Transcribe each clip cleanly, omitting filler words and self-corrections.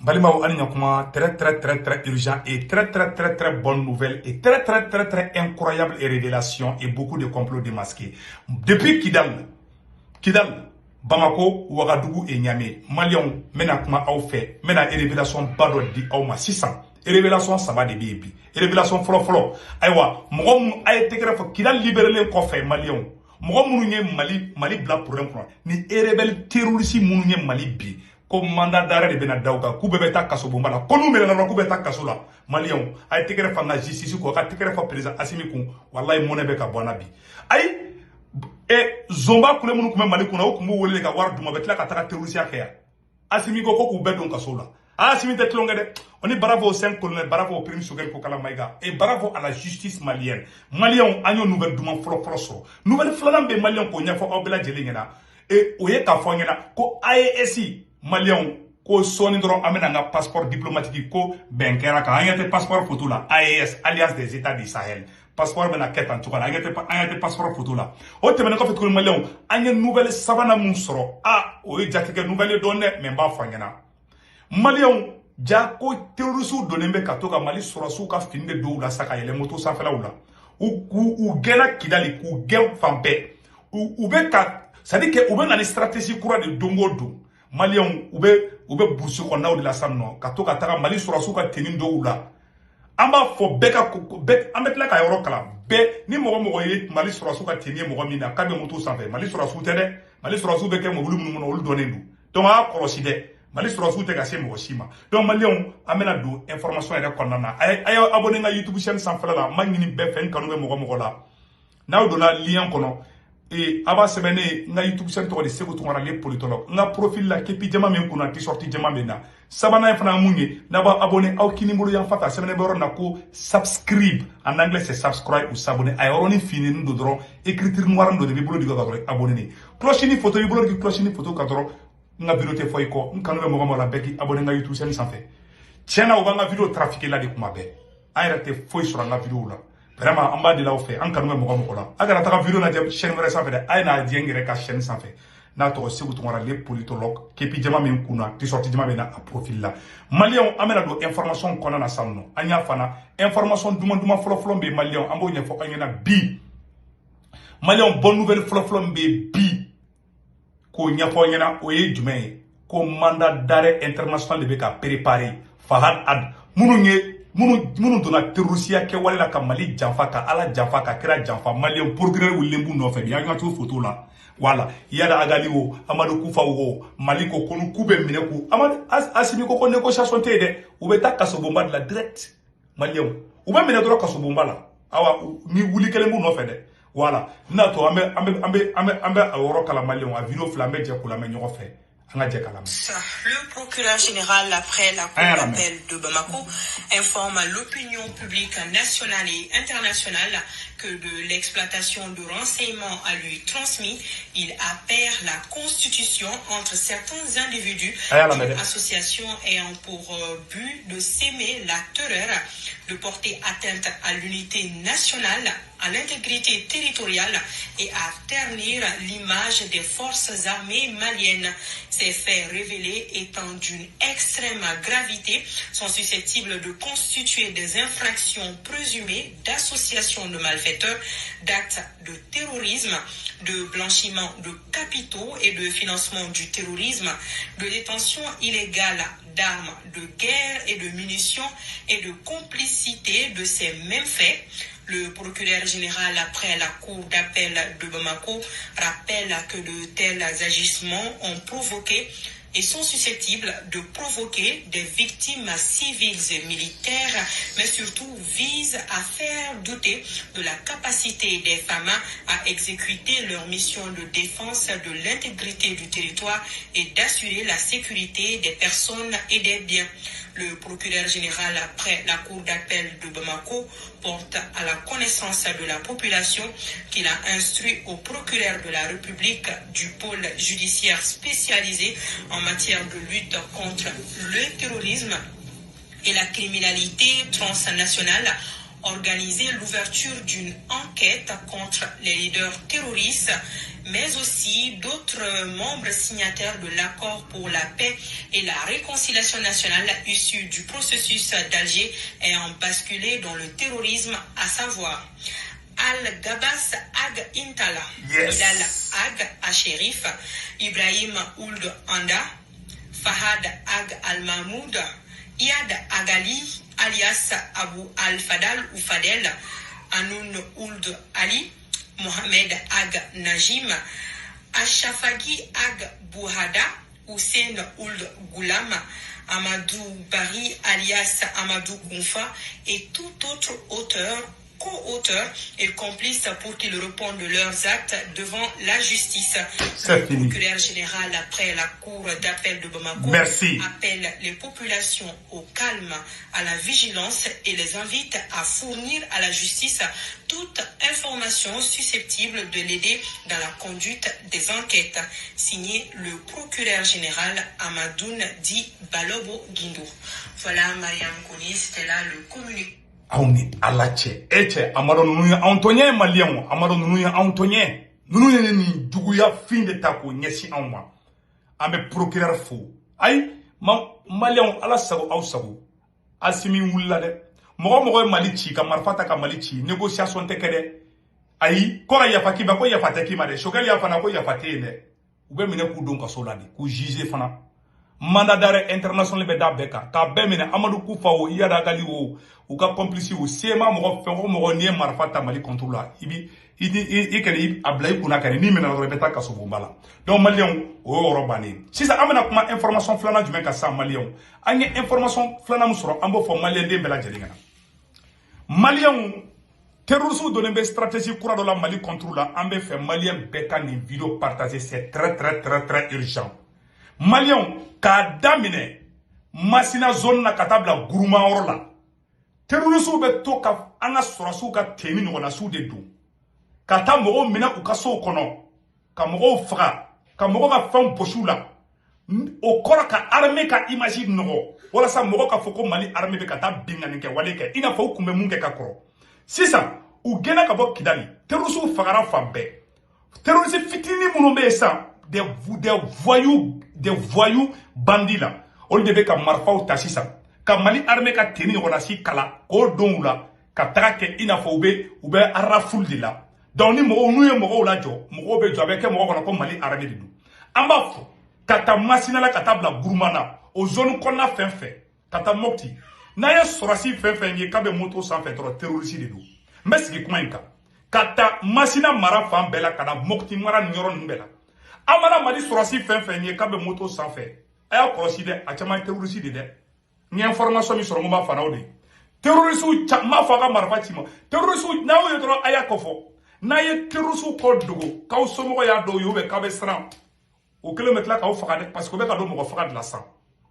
Balimao Alignakuma, très urgent et très bonne nouvelle et très incroyable et révélation et beaucoup de complots démasqués. Depuis Kidal, Bamako, Ouagadougou et Niamey, Malion, Menakuma Aoufé, Mena et révélation Bado di Auma 600. Et révélation ça va de bibi. Et révélation flo. Aïwa, Mourom a été grave Kidal libéré le coffre Malion. Mourom Mounye Mali bla pour un point. Ni rebelle terroriste Mounye Mali bi. Comme mandat d'arrêt de Benadauka, Koubeta Kasobomala, Konou Melana Koubeta Kasola, Malion, a été greffé en justice, a été greffé président Assimikou, Wallahi Monebeka Bonabi. Aïe, et Zomba Koulemounou Malikuna, Okumou, les Gawar, Dumabetla, Katara Terroristia Kea. Assimiko Koubedon Kasola. Assimi de Tlongade, on est bravo au 5 colonel, bravo au premier Sougel Kokalamaïga, et bravo à la justice malienne. Malion, Agnon Nouvelle Douman Frosso. Nouvelle Flambe Malion, Konya for Obela Jelingena, et Oyeka Fongena, Ko AESI. Malion, ko soni dron amena nga passeport diplomatique ko benkera ka ayate passeport photo la AES Alliance des États du Sahel passeport mena ketan tukala ayate passeport photo la o temene ko fet ko Malion anya nouvelle savana mun soro o jatike nouvelle donne memba fangena Malion ja ko terrorisu donembe katoka Mali soro su ka finde do la saka yele moto sa fela ula u gena Kidali ku gem fampe u be ka ça dit que u be na stratégie courant de dongodo Malion ou be bourse qu'on a de la sanno katoka taka Mali surasu ka tenin do ula amba fo beka ametla ka yoro kala be ni mogo ye Mali surasu ka tenin mogo mina ka be moto sanfé Mali surasu tede Mali surasu be ke mo wulu mun olu donendu donc a korosi de Mali surasu te ka se mogo sima donc Malion amena do information ere konnana ay abonné nga YouTube chaîne sans fala la mangini be fen kanu be mogo la na dona lien kono et avant semaine nga YouTube chaîne to de seko to ngara les politologues nga profil la kepi jama men kuna ti sorti jama mena sabana fana munye na ba abonné aw kini mbulu yan fata semaine boro na ko subscribe en anglais c'est subscribe ou s'abonner ay oroni fini ndo doro écriture noir ndo de bibulo diga doro abonné ni cloche ni photo bibulo di cloche ni photo ka doro nga vidéo te foy ko nkanu be mo la beki abonné nga YouTube chaîne sans fait tiena o ba nga vidéo trafiquer la de kuma be ay rete foy sur nga vidéo la vraiment en bas de là au fait en kanoué mogo la agara ta vidéo na chaîne vrai sans fait ay na diengere ka chaîne sans fait na to se wutu ngara les politologues kepi jama men kuna ti sorti jama bena a profil la Malion amena do information kona na samno anya fana information duma folo be Malion ambo nya fo anyena bi Malion bonne nouvelle folo be bi ko nya fo anyena oye jumé ko mandat d'arrêt international de beka préparer Fahad Ad munu dona terrorisia ke wala ka Mali janfa ka ala janfa ka kira janfa Malion procureur wulembu no fe ya ngatu photo la wala yada agali wo Amadou Koufa wo Mali ko konu kube mine ku Amadou asimi ko négociation te de ou beta kaso bomba de la direct Malion ou ba mine dro kaso bomba la awa mi wuli kelembu no fe de wala na to ambe aworo kala Malion a vidéo flambe je ko la me nyoko fe. Le procureur général, après la cour d'appel de Bamako, informe l'opinion publique nationale et internationale que de l'exploitation de renseignements à lui transmis, il appelle la constitution entre certains individus d'une association ayant pour but de s'aimer la terreur, de porter atteinte à l'unité nationale, à l'intégrité territoriale et à ternir l'image des forces armées maliennes. Ces faits révélés étant d'une extrême gravité sont susceptibles de constituer des infractions présumées d'association de malfaiteurs, d'actes de terrorisme, de blanchiment de capitaux et de financement du terrorisme, de détention illégale d'armes de guerre et de munitions et de complicité de ces mêmes faits. Le procureur général, après la cour d'appel de Bamako, rappelle que de tels agissements ont provoqué et sont susceptibles de provoquer des victimes civiles et militaires, mais surtout visent à faire douter de la capacité des femmes à exécuter leur mission de défense de l'intégrité du territoire et d'assurer la sécurité des personnes et des biens. Le procureur général, après la cour d'appel de Bamako, porte à la connaissance de la population qu'il a instruit au procureur de la République du pôle judiciaire spécialisé en matière de lutte contre le terrorisme et la criminalité transnationale organisé l'ouverture d'une enquête contre les leaders terroristes, mais aussi d'autres membres signataires de l'accord pour la paix et la réconciliation nationale issu du processus d'Alger ayant basculé dans le terrorisme, à savoir Al-Gabas Ag Intala, Bilal Ag Asherif, Ibrahim Ould Anda, Fahad Ag Al-Mahmoud, Iyad Agali, alias Abu Al-Fadal ou Fadel, Anoun Ould Ali, Mohamed Ag Najim, Ashafagi Ag Bouhada, Hussein Ould Goulam, Amadou Bari alias Amadou Gonfa et tout autre auteur, co-auteurs et complices pour qu'ils répondent de leurs actes devant la justice. C'est fini. Le procureur général, après la cour d'appel de Bamako, appelle les populations au calme, à la vigilance et les invite à fournir à la justice toute information susceptible de l'aider dans la conduite des enquêtes. Signé le procureur général Amadoun Di Balobo Guindo. Voilà, Mariam Koni, c'était là le communiqué. Auni alache eche amaro nunu ya antonye malion amaro nunu ya antonye nunu ya ni duguya fin de tako nyesi anwa ame procureur fo ay malion ala sago au sago asimi wulla de mogo mali ci ka marfata ka mali ci négociation te kede ay ko ya faki ba ko ya fataki ma de shogali ya fana ko ya fatene ube mine ku don ka soladi ku juger fana mandat d'arrêt international be da beka ka be mine Amadou Koufa o Iyad Agali o ou ka complice o sema mo fengo mo ni marfata mali contrôle ibi ikeni ablay kuna kani ni mena rebeta ka so bombala donc malien o robani si ça amena kuma information flana du ka sa malien anye information flana musoro ambo fo malien de bela jelinga malien terrorisme donne be stratégie kura de la Mali contrôle ambe fait malien beka ni vidéo partager, c'est très urgent. Malion ka damine masina zone na katabla guruma orla terrorisme be to ka anga sorasu ka temi no na su de do kata mo mina u kaso kono ka mo fra ka mo ka fam poshula o kora ka armée ka imagine no wala sa mo ka foko Mali armée be kata bingani ke wale ke ina fa kumbe munke ka koro sisa u gena ka bo kidali terrorisme fagara fambe terrorisme fitini munombe sa des voyous bandits là on devait ka marfa ou tasisa ka Mali armée ka teni on a si kala ko don la ka trake ina fo ube araful de la donc ni mo nu mo la jo mo be jo avec mo ko Mali armée de du amba fo kata masina la kata bla gourmana o zone qu'on a fait kata mokti na ya sorasi fait ngi ka be moto sans fait trop terroriste de du mais ce qui comment kata masina mara fam bela kana mokti mara nyoro mbela amana Mali sorasi fait ngi ka be moto sans fait aya considère a chama terroriste de ni information mi soro ma fana odi terroriste ma faga marfa chima terroriste na o yedro aya kofo na ye terroriste ko dogo ka o somo ya do yo be ka be sran o kilomètre la ka o faga de parce que be ka do mo faga de la sang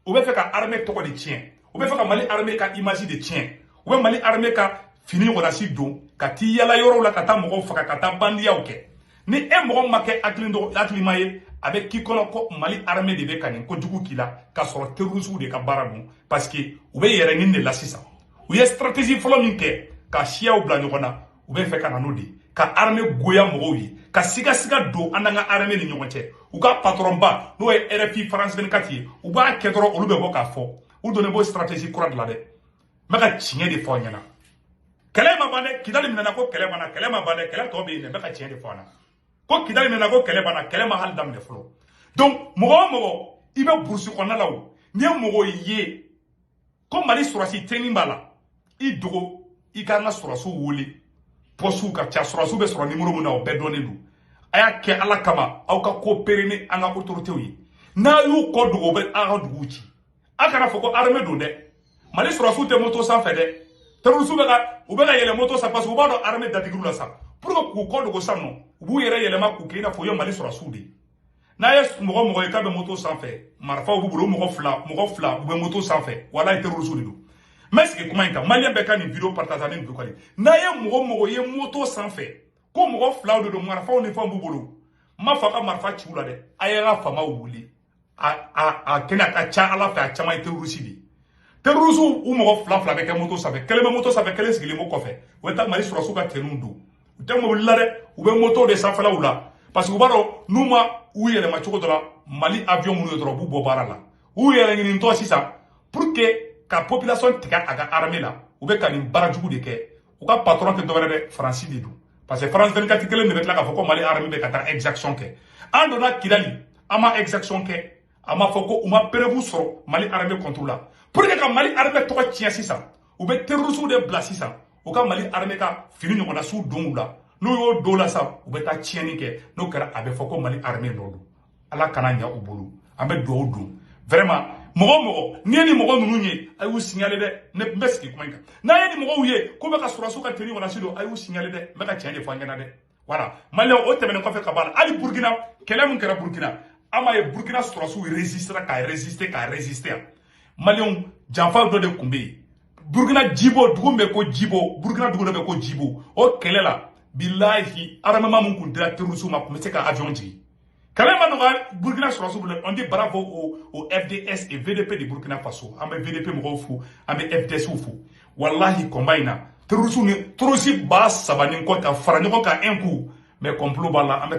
o be fe ka armée to ko de tien o be fe ka Mali armée ka image de tien o be Mali armée ka fini wala si do ka ti yala yoro la ka ta mo faga ka ta bandia o ke ni e mo make aklindo aklimaye avec qui kono ko Mali armée de be kanin ko jugu kila ka soro terrorisme de ka barabu parce que ou be yere ngin de la sisa ou ye stratégie folo min ke ka chia ou bla nyona ou be fe kana nodi ka armée goya mo wi ka siga do ananga armée ni nyonche ou ka patron ba no e RFI France 24 ou ba kedro o lube boka fo ou donne bo stratégie kura de la de maka chinye de fo nyana kele ma bane kidali minana ko kele ma bane kele to be ne maka chinye de fo na ko kidali minana ko kele ma hal dam de flo donc mogo ibe bursu kona lawo ni mogo ye ko Mali surasi training bala i dogo i ka na surasu woli posu ka cha surasu be sura numéro mona o be donelu aya ke ala kama au ka coopérer ni anga autorité wi na yu ko dogo be aga dogo ci aka na foko armée do de Mali surasu te moto sans fait de terrorisme be ka u be ka yele moto sa parce que u ba do armée dadigru la sa pour ko ko dogo sa no u yere yele ma ku ke na fo yo Mali surasu de na yes mogo e ka be moto sans fait marfa u bulu mogo fla u be moto sans fait wala terrorisme de mais ce que comment ka malien be ka ni vidéo partager ni dokali na ye mogo ye moto sans fait ko mogo fla de marfa o ni fa bulu ma fa ka marfa chula de ayera fama wuli a kena ka cha ala fa chama terrorisme terrorisme ou mɔgɔ fila fila bɛ kɛ moto sanfɛ kelen bɛ moto sanfɛ kelen sigilen bɔ kɔfɛ u bɛ taa Mali sɔrɔsiw ka tenue don u tɛ mobili la dɛ u bɛ moto de sanfɛlaw la parce que u b'a dɔn n'u ma u yɛlɛma cogo dɔ la Mali avion minnu ye dɔrɔn u b'u bɔ baara la u yɛrɛ ɲinitɔ sisan pour que ka population tigɛ a ka armée la u bɛ ka nin baara jugu de kɛ u ka patron tɛ dɔwɛrɛ dɛ Faransi de don parce que France 24 kelen de bɛ tila k'a fɔ ko Mali armée bɛ ka taa exaction kɛ an donna Kidali an ma exaction kɛ a ma fɔ ko u ma preuve sɔrɔ Mali armée contre la pour que ka Mali armée tɔgɔ tiɲɛ sisan u bɛ terroristes de bila sisan u ka Mali armée ka fini ɲɔgɔnna su don u la n'u y'o don la sa u bɛ taa tiɲɛni kɛ n'o kɛra a bɛ fɔ ko Mali armée nɔ don Ala kana ɲa u bolo an bɛ dugawu don vraiment mɔgɔ n'i ye ni mɔgɔ ninnu ye a y'u signaler dɛ ne bɛ sigi kuma in kan n'a ye ni mɔgɔw ye ko bɛ ka sɔrɔsiw ka tenue ɲɔgɔnna su don a y'u signaler dɛ n bɛ ka tiɲɛ de fɔ an ɲɛna dɛ voilà Malien o tɛmɛnen kɔfɛ ka ban hali Burkina kɛlɛ min kɛra Burkina an m'a ye Burkina sɔrɔsiw résistera ka résister yan Malien janfa dɔ de tun bɛ yen Burkina Djibo dugu min bɛ ko Djibo Burkina dugu dɔ bɛ ko Djibo o kɛlɛ la bilahi armement min tun dira terroristes ma tun bɛ se ka avion jigin kɛlɛ ma nɔgɔya Burkina sɔrɔsiw bolo on dit bravo au FDS et VDP de Burkina Faso an bɛ VDP mɔgɔw fo an bɛ FDS fo wallahi combat in na terroristes ba saba ni kɔ ka fara ɲɔgɔn kan un coup mais complot b'a la an bɛ